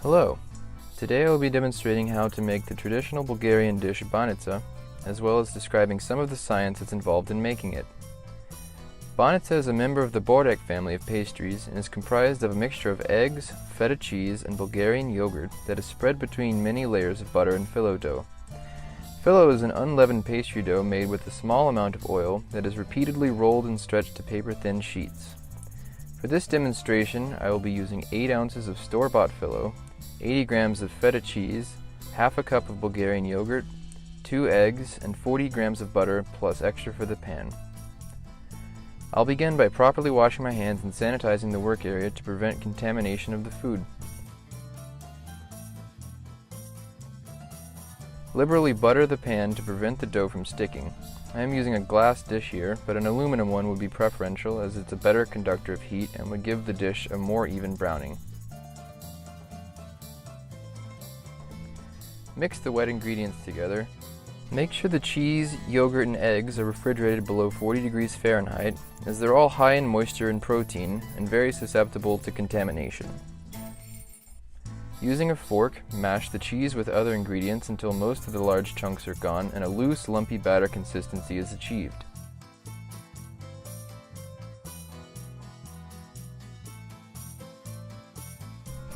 Hello! Today I will be demonstrating how to make the traditional Bulgarian dish Banista, as well as describing some of the science that's involved in making it. Banista is a member of the Borek family of pastries and is comprised of a mixture of eggs, feta cheese, and Bulgarian yogurt that is spread between many layers of butter and phyllo dough. Phyllo is an unleavened pastry dough made with a small amount of oil that is repeatedly rolled and stretched to paper-thin sheets. For this demonstration, I will be using 8 ounces of store-bought phyllo, 80 grams of feta cheese, half a cup of Bulgarian yogurt, 2 eggs, and 40 grams of butter plus extra for the pan. I'll begin by properly washing my hands and sanitizing the work area to prevent contamination of the food. Liberally butter the pan to prevent the dough from sticking. I am using a glass dish here, but an aluminum one would be preferential as it's a better conductor of heat and would give the dish a more even browning. Mix the wet ingredients together. Make sure the cheese, yogurt, and eggs are refrigerated below 40 degrees Fahrenheit, as they're all high in moisture and protein and very susceptible to contamination. Using a fork, mash the cheese with other ingredients until most of the large chunks are gone and a loose, lumpy batter consistency is achieved.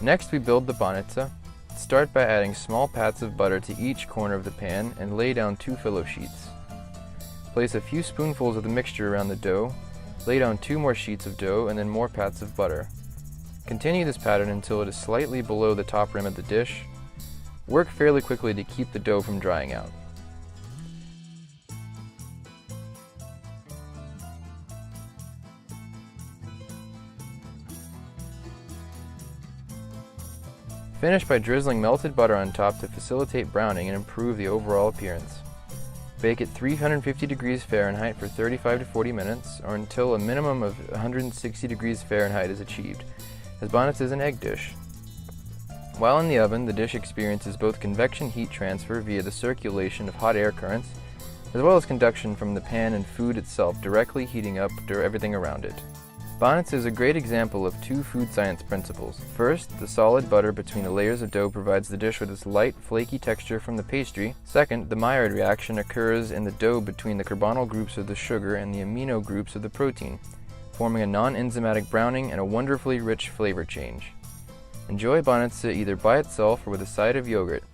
Next, we build the banista. Start by adding small pats of butter to each corner of the pan and lay down 2 phyllo sheets. Place a few spoonfuls of the mixture around the dough, lay down 2 more sheets of dough and then more pats of butter. Continue this pattern until it is slightly below the top rim of the dish. Work fairly quickly to keep the dough from drying out. Finish by drizzling melted butter on top to facilitate browning and improve the overall appearance. Bake at 350 degrees Fahrenheit for 35 to 40 minutes, or until a minimum of 160 degrees Fahrenheit is achieved, as banista is an egg dish. While in the oven, the dish experiences both convection heat transfer via the circulation of hot air currents, as well as conduction from the pan and food itself directly heating up everything around it. Banista is a great example of 2 food science principles. First, the solid butter between the layers of dough provides the dish with its light, flaky texture from the pastry. Second, the Maillard reaction occurs in the dough between the carbonyl groups of the sugar and the amino groups of the protein, forming a non-enzymatic browning and a wonderfully rich flavor change. Enjoy banista either by itself or with a side of yogurt.